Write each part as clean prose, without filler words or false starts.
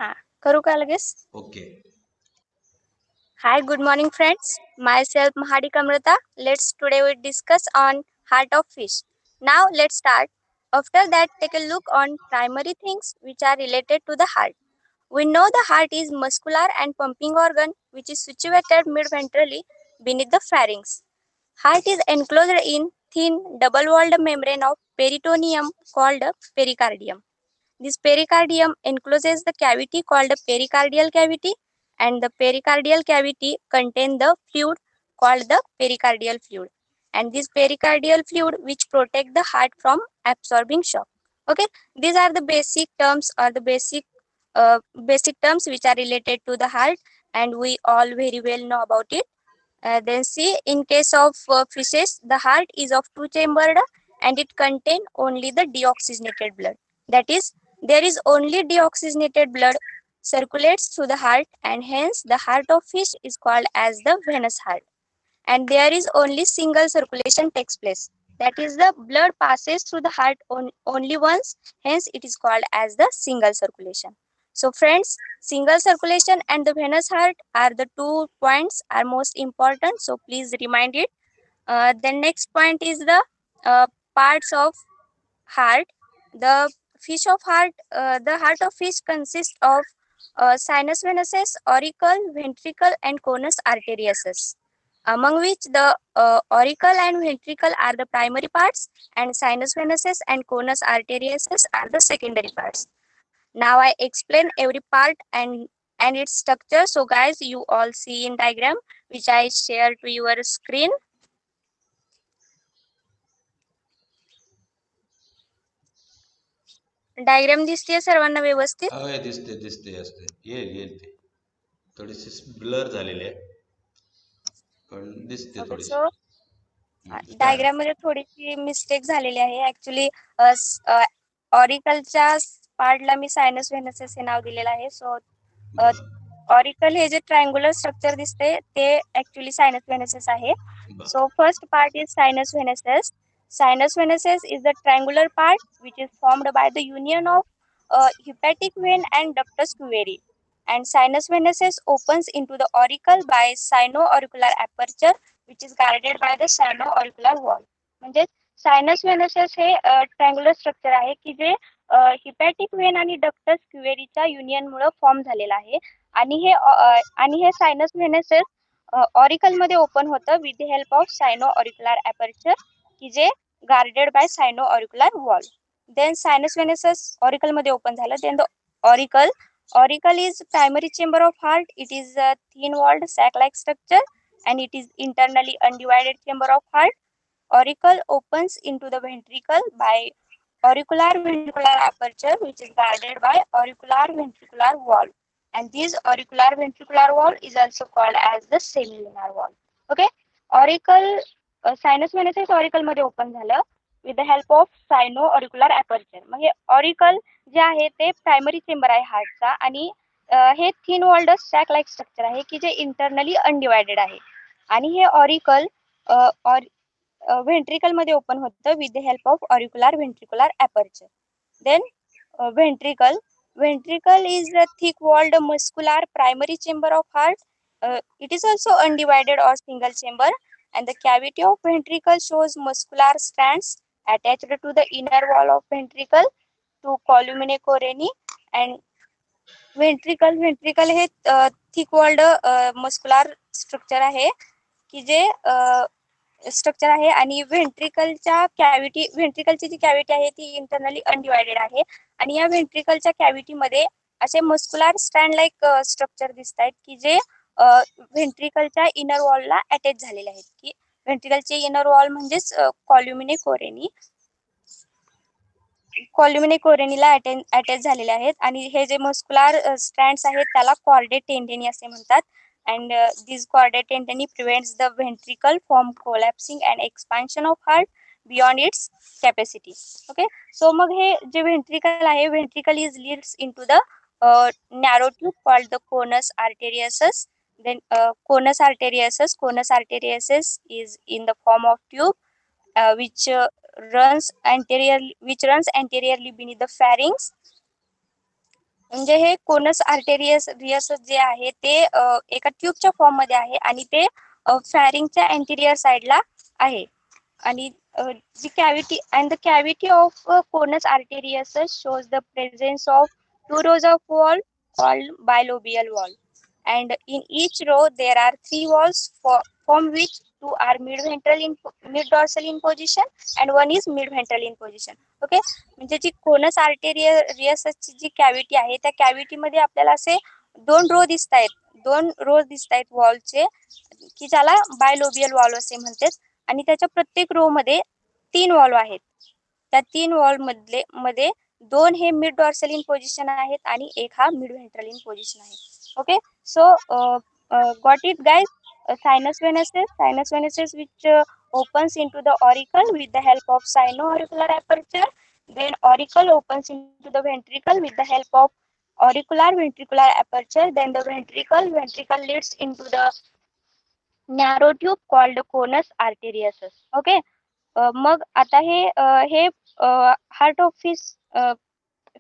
हाँ, करू का लगेच? Okay. Hi, good morning, friends. Myself Mahadi Kamrata. Today we discuss on heart of fish. Now let's start. After that, take a look on primary things which are related to the heart. We know the heart is muscular and pumping organ which is situated mid-ventrally beneath the pharynx. Heart is enclosed in thin double-walled membrane of peritoneum called pericardium. This pericardium encloses the cavity called the pericardial cavity, and the pericardial cavity contains the fluid called the pericardial fluid. And this pericardial fluid which protect the heart from absorbing shock. Okay, these are the basic terms or the basic terms which are related to the heart, and we all very well know about it. Then see, in case of fishes, the heart is of two-chambered and it contains only the deoxygenated blood. That is, there is only deoxygenated blood circulates through the heart, and hence the heart of fish is called as the venous heart. And there is only single circulation takes place. That is, the blood passes through the heart only once, hence it is called as the single circulation. So friends, single circulation and the venous heart are the 2 points are most important. So please remind it. The next point is the uh, parts of heart. The fish of heart, the heart of fish consists of sinus venosus, auricle, ventricle, and conus arteriosus, among which the auricle and ventricle are the primary parts, and sinus venosus and conus arteriosus are the secondary parts. Now I explain every part and its structure. So guys, you all see in diagram which I share to your screen. Diagram दिसते सर्वांना व्यवस्थित? दिसते दिसते असते येईल ते थोडीशी blur झालेली आहे पण दिसते ओके, थोडीशी. So start. डायग्राम मध्ये थोडीशी मिस्टेक झालेली आहे. ऍक्च्युली ऑरिकलच्या पार्टला मी सायनस व्हेनसेस हे नाव दिलेलं आहे. सो ऑरिकल हे जे ट्रायंगुलर स्ट्रक्चर दिसते ते ऍक्च्युली सायनस व्हेनसेस आहे. So first part is sinus venesus. Sinus venesus is the triangular part which is formed by the union of hepatic vein and ductus qveri. And sinus venesus opens into the auricle by sino-auricular aperture which is guarded by the sino-auricular wall. म्हणजे sinus venosus हे triangular structure आहे की जे hepatic vein आणि ductus क्युवेरीच्या union मुळे form झालेला आहे. आणि हे सायनस व्हेनसेस ऑरिकल मध्ये ओपन होतं with the help of sino auricular aperture की जे guarded by sino auricular wall. Then sinus venosus auricle मध्ये ओपन झालं. Then the auricle is primary chamber of heart. It is a thin walled sac like structure and it is internally undivided chamber of heart. Auricle opens into the ventricle by auricular ventricular aperture which is guarded by auricular ventricular wall, and this auricular ventricular wall is also called as the semilunar wall. Okay, auricle sinus venesis auricle मध्ये open झालं with the help of sino auricular aperture. म्हणजे auricle जे आहे ते primary chamber आहे हार्टचा आणि हे thin walled sac like structure आहे की जे इंटरनली अनडिवायडेड आहे. आणि हे ऑरिकल व्हेंट्रिकल मध्ये ओपन होतं with the help of auricular ventricular aperture. Then ventricle is a thick walled muscular primary chamber of heart. It is also undivided or single chamber, and the cavity of ventricle shows muscular strands attached to the inner wall of ventricle to columnae coronee. And ventricle हे thick walled muscular structure आहे की जे structure आहे आणि व्हेंट्रिकलची जी cavity आहे ती internally undivided आहे. आणि या व्हेंट्रिकलच्या कॅव्हिटी मध्ये असे मस्कुलर स्टँड लाईक स्ट्रक्चर दिसत आहेत की जे व्हेंट्रिकलच्या इनर वॉलला अटॅच झालेले आहेत. की व्हेंट्रिकलचे इनर वॉल म्हणजेच कॉल्युमिने कोरेनीला अटॅच झालेले आहेत. आणि हे जे मस्कुलर स्ट्रँड्स आहेत त्याला कॉर्डे टेंडेनी असे म्हणतात. And these chordae tendini prevents the ventricle from collapsing and expansion of heart beyond its capacity. Okay, so मग हे जे ventricle आहे, ventricle is leads into the narrow tube called the conus arteriosus. Then conus arteriosus is in the form of tube which runs anteriorly beneath the pharynx. म्हणजे हे conus आर्टेरियस जे आहे ते एका ट्यूबच्या form मध्ये आहे आणि ते फॅरिंगच्या अँटिरियर साइडला आहे आणि the cavity and the cavity of conus arteriosus shows the presence of two rows of wall called bilobial wall, and in each row there are three walls from which two are mid dorsal in position and one is mid ventral in position. Okay, म्हणजे जी conus आर्टेरियसची जी cavity आहे त्या cavity मध्ये आपल्याला असे दोन रोज दिसत आहेत वॉलचे की ज्याला बायलोबियल वॉल असे म्हणतात आणि त्याच्या प्रत्येक रो मध्ये 3 वॉल आहेत. त्या 3 वॉल मध्ये 2 हे मिड डॉर्सल इन पोझिशन आहेत आणि एक हा मिड व्हेंट्रल इन पोझिशन आहे. Okay, so got it guys. Sinus venuses which opens into the auricle with the help of sino-auricular aperture. Then auricle opens into the ventricle with the help of auricular ventricular aperture. Then the ventricle leads into the narrow tube called conus arteriosus. Okay. मग आता हे heart of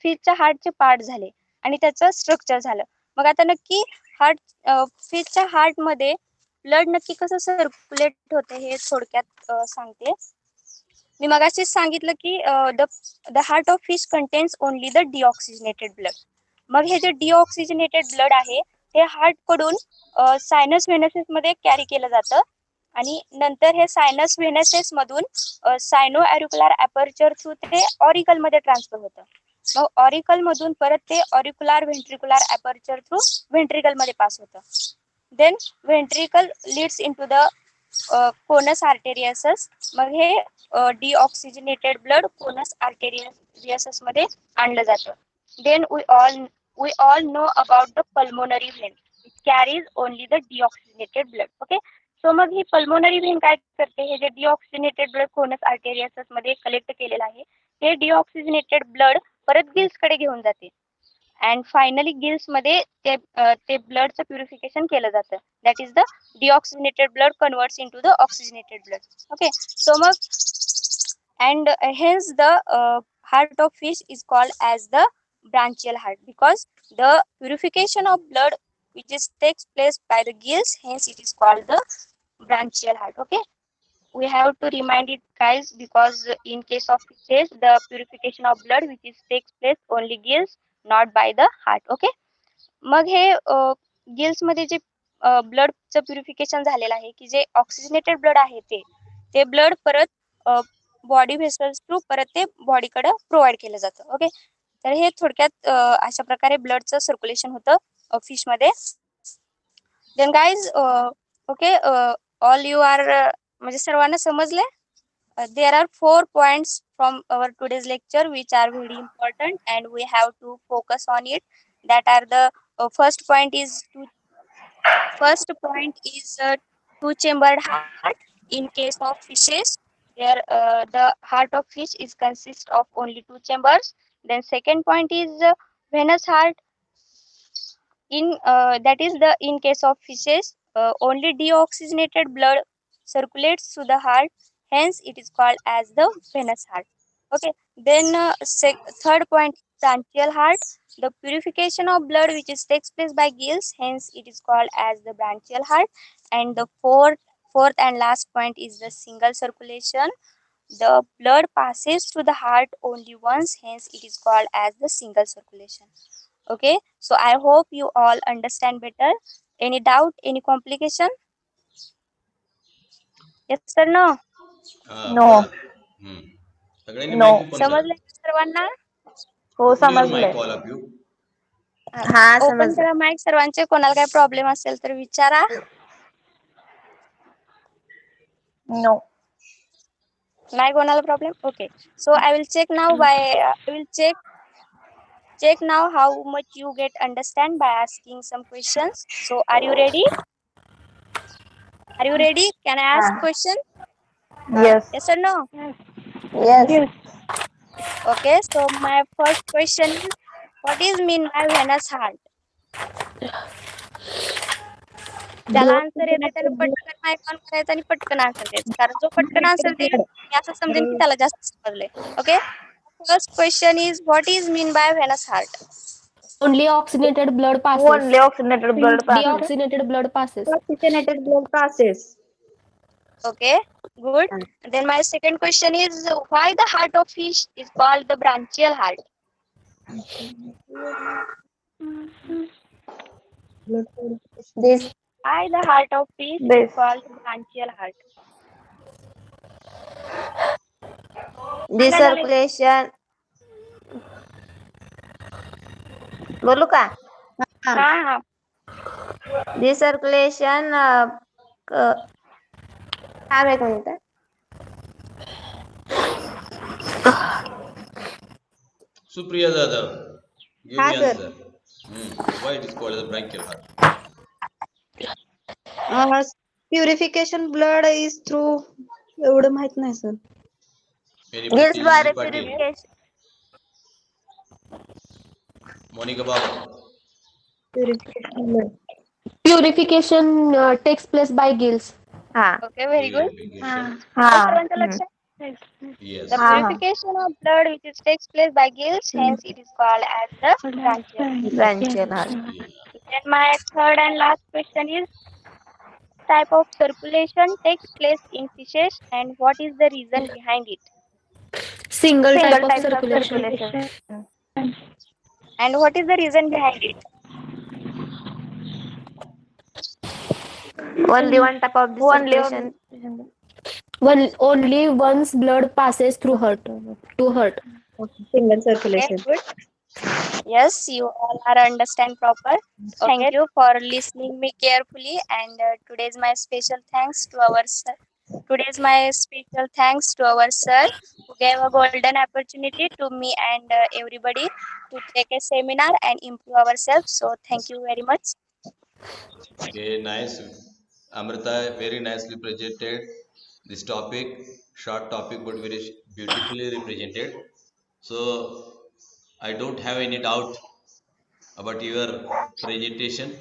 फिशच्या हार्टचे part झाले आणि त्याचं structure झालं. मग आता नक्की फिशच्या heart मध्ये blood नक्की कसं सर्क्युलेट होते हे थोडक्यात सांगते. मी मगाशीच सांगितलं की the heart of fish contains only the deoxygenated blood. मग हे जे डिऑक्सिजनेटेड ब्लड आहे हे हार्ट कडून सायनस व्हेनसेस मध्ये कॅरी केलं जातं आणि नंतर हे सायनस व्हेनसेस मधून सायनो अॅरिक्युलर अपर्चर थ्रू ते ऑरिकल मध्ये ट्रान्सफर होतं. मग ऑरिकल मधून परत ते auricular ventricular aperture through ventricle मध्ये पास होतं. Then ventricle leads into the conus arteriosus. मग हे डिऑक्सिजनेटेड ब्लड कोनस आर्टेरियसस मध्ये आणलं जातं. Then we all know about the pulmonary vein which carries only the deoxygenated blood. Okay, so mug he pulmonary when काय करते, हे जे deoxygenated blood conus arteriosus मध्ये collect केलेलं आहे हे डिऑक्सिजनेटेड ब्लड परत गिल्स कडे घेऊन जाते अँड फायनली गिल्स मध्ये ते ब्लडचं प्युरिफिकेशन केलं जातं. That is the deoxygenated blood converts into the oxygenated blood. Okay, so mug and hence the heart of fish is called as the branchial heart because the purification of blood which is takes place by the gills, hence it is called the branchial heart. Okay, we have to remind it guys because in case of fishes the purification of blood which is takes place only gills, not by the heart. Okay, मग हे gills मध्ये जे ब्लडचं purification झालेलं आहे की जे oxygenated blood आहे ते blood परत बॉडी व्हेसल्स थ्रू परत ते बॉडीकडे प्रोव्हाइड केलं जातं. ओके, तर हे थोडक्यात अशा प्रकारे ब्लडचं सर्क्युलेशन होतं फिश मध्ये. Then guys okay, all you are म्हणजे सर्वांना समजले. there are 4 points from our today's lecture which are very important and we have to focus on it. That are the first point is two chambered heart in case of fishes. Here the heart of fish is consist of only 2 chambers. Then second point is venous heart. That is the in case of fishes only deoxygenated blood circulates to the heart, hence it is called as the venous heart. Okay, then third point, branchial heart. The purification of blood which is takes place by gills, hence it is called as the branchial heart. And the fourth and last point is the single circulation. The blood passes through the heart only once, hence it is called as the single circulation. Okay, so I hope you all understand better. Any doubt, any complication? Yes or no? No. सगळ्यांनी No. Mike open करा. समजलं सर्वांना? हो open your समजले. Mike all of you. हा open समजलं. करा mike सर्वांचे. कोणाला काही प्रॉब्लेम असेल तर विचारा. नो. नाही कोणाला problem? Okay, so I will check नाव check now how much you get understand by asking some questions. So are you ready? Can I ask question? Yes. Yes or no? Yes. Okay, so my first question is, what is mean by venous heart? ज्याला answer येते त्याने पटकन mike on करायचं आणि पटकन answer द्यायचं, कारण जो पटकन आन्सर देईल मी असं समजेन की त्याला जास्त समजले. Okay, first question is, what is mean by Venus heart? Only oxygenated blood passes. Only oxygenated blood passes. Deoxygenated blood passes. Oxygenated blood passes. Okay, good. Then my second question is why the heart of fish is called the branchial heart? This Why the heart of fish is This. called the branchial heart? this circulation. बोलू का? हाँ. This circulation. थांब एक minute. Supriya Yadav, give हाँ, the sir. answer. Why it is called as a branchial heart? Purification blood is through. एवढं माहित नाही sir. Gills द्वारे purification. Monica Baba. Purification blood. Purification takes place by gills. हाँ. Okay, very good. Purification. हाँ. सर्वांचं लक्षात? Yes. The purification of blood which is takes place by gills, hence it is called as the branchial. Branchial heart. Yeah. Then my third and last question is type of circulation takes place in fishes and what is the reason behind it? Single type of Types of circulation. circulation. And what is the reason behind it? Only one type of the circulation. Only once blood passes through heart to heart. Single Okay, circulation. good. Yes, you all are understand proper. Thank you for listening me carefully. And today's my special thanks to our sir. Today's my special thanks to our sir who gave a golden opportunity to me and everybody to take a seminar and improve ourselves. So thank you very much. Okay, nice. Amrita, very nicely presented this topic. Short topic, but very beautifully represented. So I don't have any doubt about your presentation,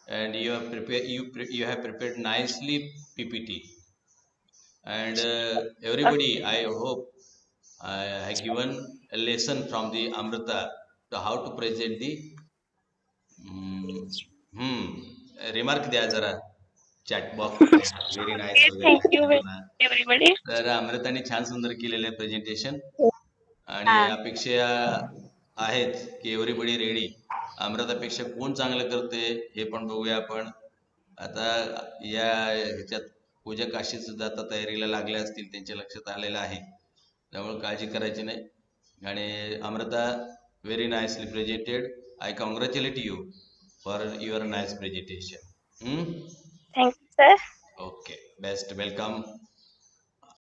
and you have prepared. You have prepared nicely PPT, and everybody. I hope I have given a lesson from the Amrita to how to present the remark द्या जरा chat box very nice वगैरे Thank you म्हणा. everybody. तर अमृताने छान सुंदर केलेलं आहे presentation आणि अपेक्षा आहेत की एव्हरीबडी रेडी. अमृतापेक्षा कोण चांगलं करते हे पण बघूया आपण. आता या ह्याच्यात पूजा काशी सुद्धा आता तयारीला लागल्या असतील, त्यांच्या लक्षात आलेलं आहे, त्यामुळे काळजी करायची नाही. आणि Amrita very nicely presented. I congratulate you for your nice presentation. Thank you, sir. Okay, best welcome.